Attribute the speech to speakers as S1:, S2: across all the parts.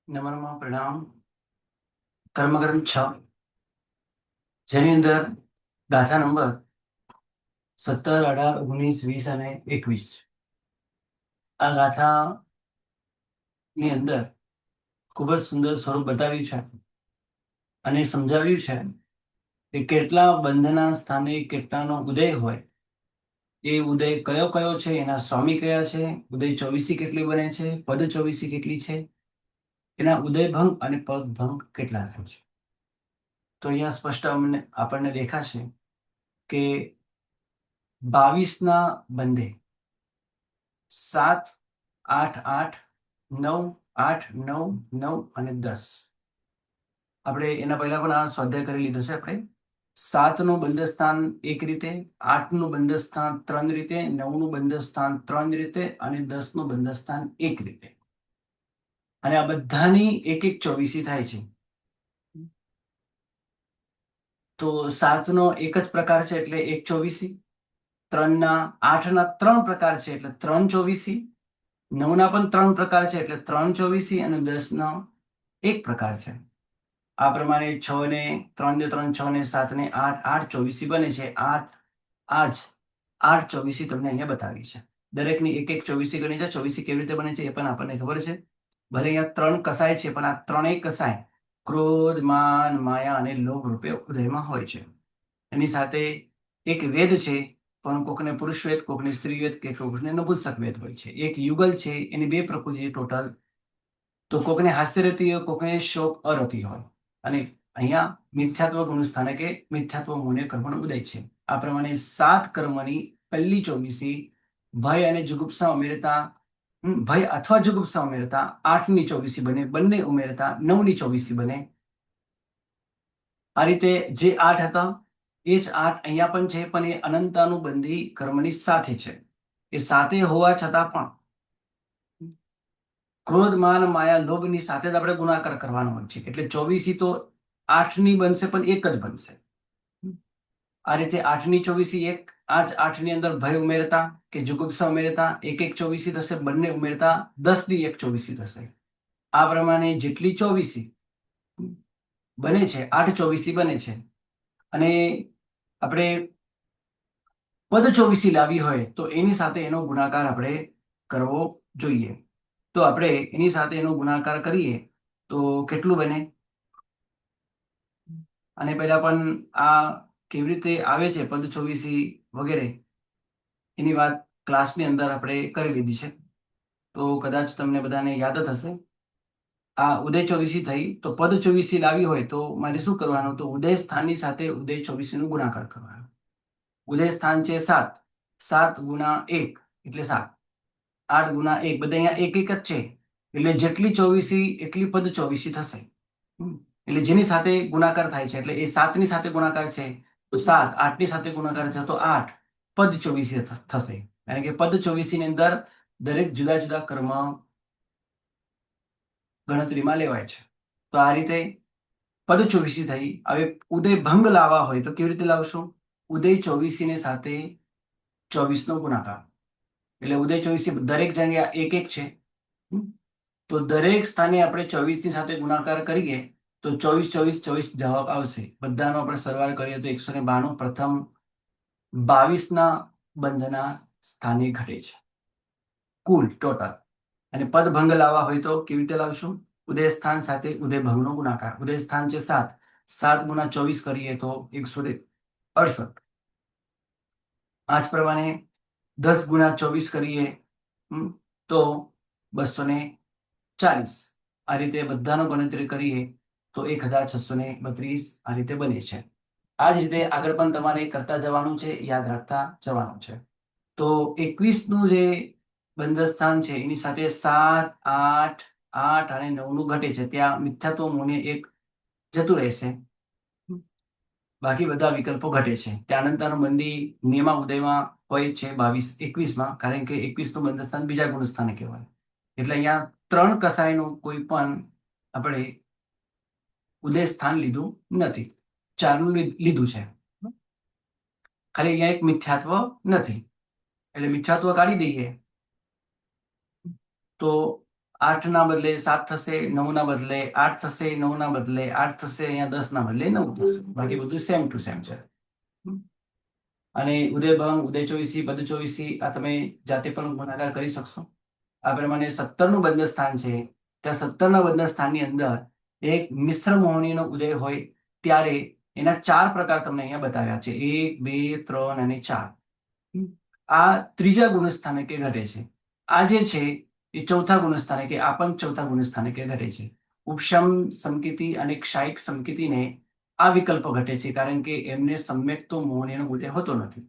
S1: નમ્રમાં પ્રણામ. કર્મગ્રંથ 6 જેની અંદર ગાથા નંબર 17, 18, 19, 20 અને 21. આ ગાથાની અંદર ખૂબ જ સુંદર સ્વરૂપ બતાવ્યું છે અને સમજાવ્યું છે કે કેટલા બંધના સ્થાને કેટલાનો ઉદય હોય, એ ઉદય કયો કયો છે, એના સ્વામી કયા છે, ઉદય 24 કેટલી બને છે, પદ 24 કેટલી છે, એના ઉદય ભંગ અને પદ ભંગ કેટલા થાય છે. તો અહીંયા સ્પષ્ટ આપણને દેખાશે કે 22 ના બંધે 7, 8, 8, 9, 8, 9, 9 અને 10. આપણે એના પહેલા પણ આ સ્વાધ્યાય કરી લીધો છે. આપણે 7 નું બંધ સ્થાન એક રીતે, 8 નું બંધ સ્થાન 3 રીતે, 9 નું બંધ સ્થાન 3 રીતે અને 10 નું બંધ સ્થાન એક રીતે. અને આ બધાની એક એક 24 થાય છે. તો 7 નો એક જ પ્રકાર છે એટલે 1 24, 3 ના 8 ના 3 પ્રકાર છે એટલે 3 24, 9 ના પણ 3 પ્રકાર છે એટલે 3 24 અને 10 નો એક પ્રકાર છે. આ પ્રમાણે 6 ને 3 ને 3, 6 ને 7 ને 8, 8 24 બને છે. 8 24 તમને અહીંયા બતાવી છે. દરેકની એક એક 24 ગણી છે. 24 કેવી રીતે બને છે એ પણ આપણને ખબર છે. ભલે અહીંયા 3 કસાય છે પણ આ ત્રણેય કસાય ક્રોધ, માન, માયા અને લોભ રૂપે ઉદયમાં હોય છે. એની સાથે એક વેદ છે, પણ કોકને પુરુષ વેદ, કોકને સ્ત્રી વેદ કે કોકને નપુંસક વેદ હોય છે. એક યુગલ છે, એની 2 પ્રકૃતિ ટોટલ. તો કોકને હાસ્યરતી હોય, કોકને શોક અરતી હોય. અને અહીંયા મિથ્યાત્વ ગુણ સ્થાનકે મિથ્યાત્વ ગુણે કર્મનો ઉદય છે. આ પ્રમાણે 7 કર્મની પહેલી 24 ભય અને જુગુપ્સા ઉમેરતા, ભય અથવા જુગુપ્સા ઉમેરતા 8 ની 24 બને, બંને ઉમેરતા 9 ની 24 બને. આ રીતે જે 8 હતા એ જ 8 અહીંયા પણ છે, પણ એ અનંતાનુબંધી કર્મની સાથે છે. એ સાથે હોવા છતાં પણ ક્રોધ, માન, માયા, લોભની સાથે જ આપણે ગુણાકાર કરવાનો હોય છે. એટલે 24 તો 8 ની બનશે પણ એક જ બનશે. આ રીતે 8 ની 24 એક, આ જ 8 ની અંદર ભય ઉમેરતા કે જુગુપ્સા ઉમેરતા એક એક 24 થશે, બંને ઉમેરતા 10 ની એક 24 થશે. આ પ્રમાણે જેટલી 24 બને છે, 8 24 બને છે. અને આપણે પદ 24 લાવી હોય તો એની સાથે એનો ગુણાકાર આપણે કરવો જોઈએ. તો આપણે એની સાથે એનો ગુણાકાર કરીએ તો કેટલું બને? અને પહેલા પણ આ કેવી રીતે આવે છે પદ 24 વગેરે એની વાત ક્લાસની અંદર આપણે કરી લીધી છે. તો કદાચ તમને બધાને યાદ જ હશે. આ ઉદય 24 થઈ તો પદ 24 લાવી હોય તો મારે શું કરવાનું? તો ઉદય સ્થાનની સાથે ઉદય 24 નો ગુણાકાર કરવાનો. ઉદય સ્થાન છે 7, 7 ગુણા 1 એટલે 7, 8 ગુણા 1, બધા અહીંયા એક એક જ છે એટલે જેટલી 24 એટલી પદ 24 થશે. એટલે જેની સાથે ગુણાકાર થાય છે એટલે એ 7 ની સાથે ગુણાકાર છે તો 7, 8 ની સાથે ગુણાકાર છે તો 8 પદ 24 થશે. કારણ કે પદ 24 ની અંદર દરેક જુદા જુદા કર્મ ગણતરીમાં લેવાય છે. તો આ રીતે પદ 24 થઈ. હવે ઉદય ભંગ લાવવા હોય તો કેવી રીતે લાવશું? ઉદય 24 ની સાથે 24 નો ગુણાકાર. એટલે ઉદય 24 દરેક જગ્યા એક એક છે. તો દરેક સ્થાને આપણે 24 ની સાથે ગુણાકાર કરીએ તો 24, 24, 24 જવાબ આવશે. બધાનો આપણે સરવાળો કરીએ તો 192 પ્રથમ 22 ના બંધના સ્થાને ઘટે છે કુલ ટોટલ. અને પદ ભંગ લાવવા હોય તો કેવી રીતે લાવશું? ઉદય સ્થાન સાથે ઉદય ભંગનો ગુણાકાર. ઉદય સ્થાન છે 7, 7 ગુણા 24 કરીએ તો 168. આ જ પ્રમાણે 10 ગુણા 24 કરીએ તો 240. આ રીતે બધાનો ગણતરી કરીએ તો 1632 આ રીતે બને છે. આ જ રીતે આગળ પણ તમારે કરતા જવાનું છે, યાદ રાખતા જવાનું છે. તો 21 નું જે બંધ સ્થાન છે એની સાથે 7, 8, 8 અને 9 નું ઘટે છે. ત્યાં મિથ્યાત્વ મૂલ્ય એક જતું રહેશે, બાકી બધા વિકલ્પો ઘટે છે. ત્યાં અનંતાનુબંધી નિયમા ઉદયમાં હોય છે 22, 21માં, કારણ કે 21 નું બંધ સ્થાન બીજા ગુણ સ્થાને કહેવાય. એટલે અહીંયા 3 કસાયનું કોઈ પણ આપણે ઉદય સ્થાન લીધું નથી, 4 નું લીધું છે. ખાલી અહીંયા એક મિથ્યાત્વ નથી એટલે મિથ્યાત્વ કાઢી દઈએ તો 8 ના બદલે 7 થશે, 9 ના બદલે 8 થશે, 9 ના બદલે 8 થશે, અહીંયા 10 ના બદલે 9 થશે. બાકી બધું સેમ ટુ સેમ છે. અને ઉદયભંગ, ઉદય ચોવીસી, પદ ચોવીસી આ તમે જાતે પણ ગુણાકાર કરી શકશો. આ પ્રમાણે 17 નું બંધ સ્થાન છે, ત્યાં 17 ના બંધ સ્થાનની અંદર એક મિશ્ર મોહનીનો ઉદય હોય ત્યારે એના 4 પ્રકાર તમને અહીંયા બતાવ્યા છે, 1, 2, 3 અને 4. આ ત્રીજા ગુણસ્થાનકે ઘટે છે. આ જે છે એ ચોથા ગુણસ્થાનકે, આ પણ ચોથા ગુણસ્થાનકે ઘટે છે. ઉપશમ સમકીતિ અને ક્ષાયિક સમકીતિને આ વિકલ્પ ઘટે છે કારણ કે એમને સમ્યક્તો મોહનીયનો ઉદય હોતો નથી.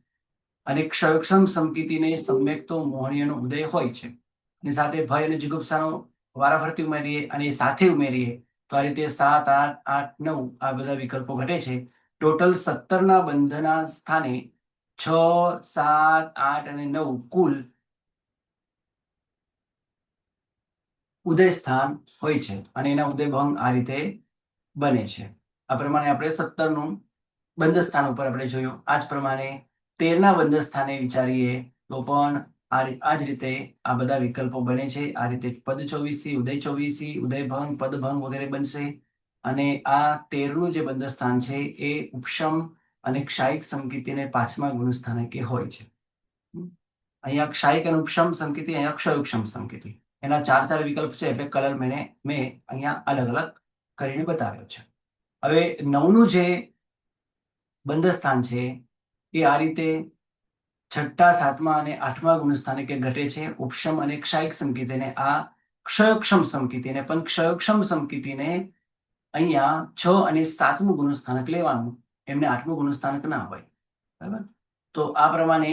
S1: અને ક્ષયક્ષમ સમકીતિને સમ્યક્તો મોહનીયનો ઉદય હોય છે. અને સાથે ભય અને જુગુપ્સાનો વારાફરતી ઉમેરીએ અને સાથે ઉમેરીએ તો આ રીતે 7, 8, 8, 9 આ બધા વિકલ્પો ઘટે છે. ટોટલ 17 ના બંધના સ્થાને 6, 7, 8 અને 9 કુલ ઉદય સ્થાન હોય છે અને એના ઉદય ભંગ આ રીતે બને છે. આ પ્રમાણે આપણે 17 નું બંધ સ્થાન ઉપર આપણે જોયું. આ જ પ્રમાણે 13 ના બંધ સ્થાને વિચારીએ તો પણ આ જ રીતે આ બધા વિકલ્પો બને છે. આ રીતે પદ ચોવીસી, ઉદય ચોવીસી, ઉદય ભંગ, પદ ભંગ વગેરે બનશે. અને આ 13 નું જે બંધ સ્થાન છે એ ઉપશમ અને ક્ષાયિક સમકીતિને 5મા ગુણસ્થાનકે હોય છે. અહીંયા ક્ષાયિક અને ઉપશમ સમકીતિ, અહીંયા ક્ષયોક્ષમ સમકીતિ, એના 4 વિકલ્પ છે એટલે કલર મેં અહીંયા અલગ અલગ કરીને બતાવ્યો છે. હવે 9નું જે બંધ સ્થાન છે એ આ રીતે 6ઠ્ઠા, 7મા અને 8મા ગુણસ્થાનકે ઘટે છે. ઉપશમ અને ક્ષાયિક સમકીતિને આ ક્ષયોક્ષમ સમકીતિને, પણ ક્ષયોક્ષમ સમકીતિને અહીંયા 6 અને 7મું ગુણસ્થાનક લેવાનું, એમને 8મું ગુણસ્થાનક ના હોય. બરાબર. તો આ પ્રમાણે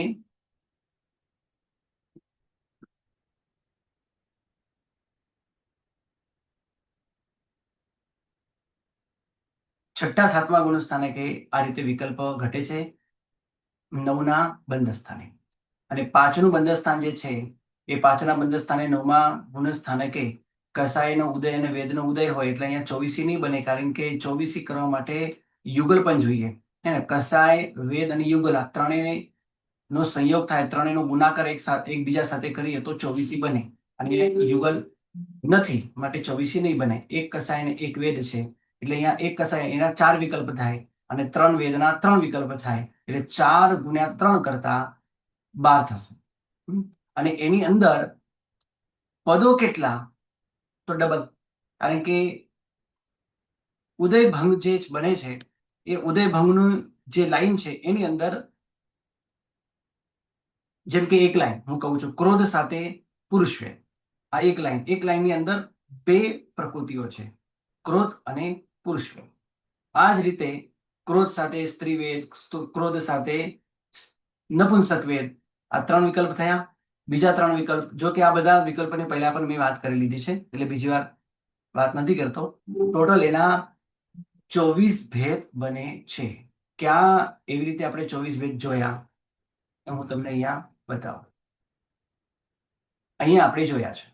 S1: 6ઠ્ઠા, 7મા ગુણસ્થાનકે આ રીતે વિકલ્પ ઘટે છે 9ના બંધ સ્થાને. અને 5નું બંધ સ્થાન જે છે એ 5ના બંધ સ્થાને 9મા ગુણસ્થાનકે કસાયનો ઉદય અને વેદનો ઉદય હોય એટલે અહીંયા ચોવીસી નહીં બને કારણ કે ચોવીસી કરવા માટે યુગલ પણ જોઈએ. હે ને, કસાય, વેદ અને યુગલ આ ત્રણેય નો સંયોગ થાય, ત્રણેયનો ગુણાકાર એકબીજા સાથે કરીએ તો ચોવીસી બને. અને યુગલ નથી માટે ચોવીસી નહીં બને. એક કસાય અને એક વેદ છે એટલે અહીંયા એક કસાય એના 4 વિકલ્પ થાય અને 3 વેદના 3 વિકલ્પ થાય એટલે 4 ગુણ્યા 3 કરતા 12 થશે. અને એની અંદર પદો કેટલા? તો ડબલ. કારણ કે ઉદય ભંગ જે બને છે એ ઉદય ભંગનું જે લાઈન છે એની અંદર, જેમ કે એક લાઈન હું કહું છું, ક્રોધ સાથે પુરુષ વેદ. આ એક લાઈનની અંદર 2 પ્રકૃતિઓ છે, ક્રોધ અને પુરુષ વેદ. આ જ રીતે ક્રોધ સાથે સ્ત્રી વેદ, ક્રોધ સાથે નપુંસક વેદ, આ 3 વિકલ્પ થયા. બીજા 3 વિકલ્પ, જો કે આ બધા વિકલ્પની પહેલા પણ મેં વાત કરી લીધી છે એટલે બીજી વાર વાત નથી કરતો. ટોટલ એના 24 ભેદ બને છે. ક્યાં એવી રીતે આપણે 24 ભેદ જોયા હું તમને અહીંયા બતાવું. અહીંયા આપણે જોયા છે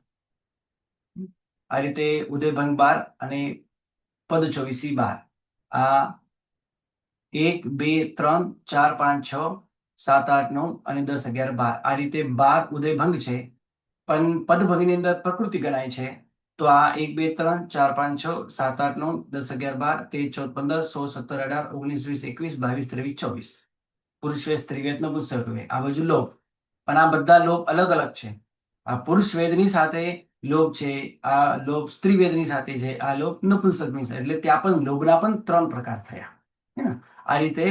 S1: આ રીતે ઉદય ભંગ 12 અને પદ ચોવીસી 12. આ 1, 2, 3, 4, 5, 6, 7, 8, 9 અને 10, 11, 12 આ રીતે 12 ઉદય ભંગ છે. પણ પદભંગની અંદર પ્રકૃતિ ગણાય છે તો આ 1, 2, 3, 4, 5, 6, 7, 8, 9, 10, 11, 12, 13, 14, 15, 16, 17, 18, 19, 20, 21, 22, 23, 24 પુરુષ વેદ, સ્ત્રી વેદ, નપુંસક વેદ. આ બાજુ લોભ, પણ આ બધા લોભ અલગ અલગ છે. આ પુરુષ વેદની સાથે લોભ છે, આ લોભ સ્ત્રી વેદની સાથે છે, આ લોભ નપુંસકની સાથે, એટલે ત્યાં પણ લોભના પણ 3 પ્રકાર થયા. હે ને, આ રીતે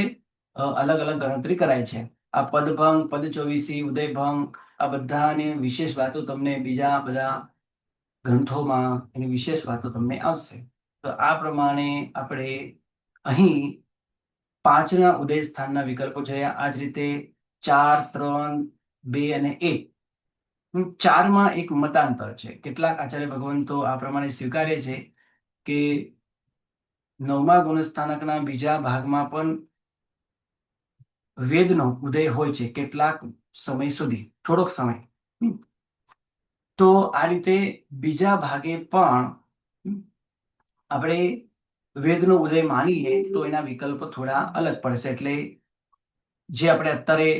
S1: અલગ અલગ ગણતરી કરાય છે. આ પદભંગ, પદ ચોવીસી, ઉદયભંગ આ બધાની વિશેષ વાતો તમને બીજા બધા ગ્રંથોમાં એની વિશેષ વાતો તમને આવશે. તો આ પ્રમાણે આપણે અહીં 5ના ઉદય સ્થાનના વિકલ્પો જોયા. આ જ રીતે 4, 3, 2 અને 1. 4માં એક મતાંતર છે. કેટલાક આચાર્ય ભગવંતો આ પ્રમાણે સ્વીકારે છે કે 9મા ગુણસ્થાનકના બીજા ભાગમાં પણ વેદનો ઉદય હોય છે કેટલાક સમય સુધી, થોડોક સમય. તો આ રીતે બીજા ભાગે પણ આપણે વેદનો ઉદય માનીએ તો એના વિકલ્પ થોડા અલગ પડશે. એટલે જે આપણે અત્યારે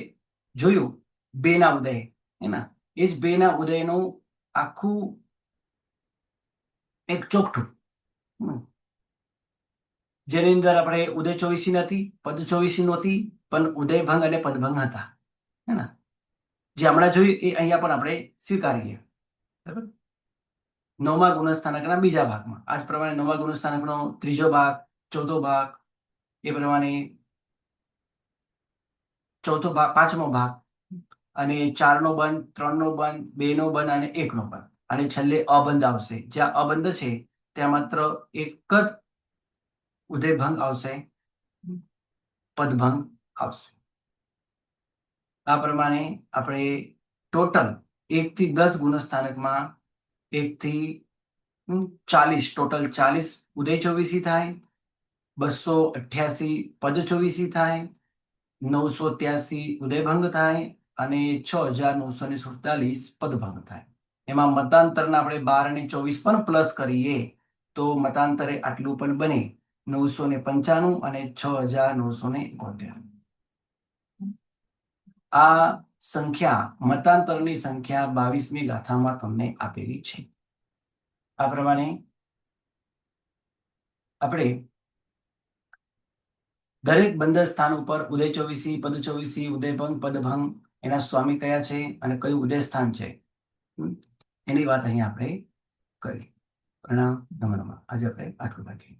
S1: જોયું 2ના ઉદય, હે ને, એ જ 2ના ઉદયનું આખું એક ચોકઠું, જેની અંદર આપણે ઉદય ચોવીસી નથી, પદ ચોવીસી નહોતી, પણ ઉદયભંગ અને પદભંગ હતા, હે ને? જે હમણાં જોયું એ અહીંયા પણ આપણે સ્વીકારીએ, બરાબર. નવમા ગુણસ્થાનકના બીજા ભાગમાં આ જ પ્રમાણે નવમા ગુણસ્થાનકનો ત્રીજો ભાગ, ચોથો ભાગ, એ પ્રમાણે ચોથો ભાગ, પાંચમો ભાગ, અને 4નો બંધ, 3નો બંધ, 2નો બંધ અને 1નો બંધ, અને છેલ્લે અબંધ આવશે. જ્યાં અબંધ છે ત્યાં માત્ર એક જ ઉદયભંગ આવશે, પદભંગ આવશે. આ પ્રમાણે આપણે ટોટલ 1 થી 10 ગુણસ્થાનકમાં 1 થી 40, ટોટલ 40 ઉદય ચોવીસી થાય, 288 પદ ચોવીસી થાય, 983 ઉદયભંગ થાય, અને 6947 પદભંગ થાય. એમાં મતાંતરના આપણે 12 અને 24 પણ પ્લસ કરીએ તો મતાંતરે આટલું પણ બને, 995 અને 6971. આ સંખ્યા, મતાંતરની સંખ્યા 22મી ગાથામાં તમને આપેલી છે. આ પ્રમાણે આપણે દરેક બંદર સ્થાન ઉપર ઉદય ચોવીસી, પદ ચોવીસી, ઉદયભંગ, પદભંગ એના સ્વામી કયા છે અને કયું ઉદય સ્થાન છે, એની વાત અહીંયા આપણે કરી. પ્રણામ, નમઃ. આજે આપણે આટલું રાખીએ.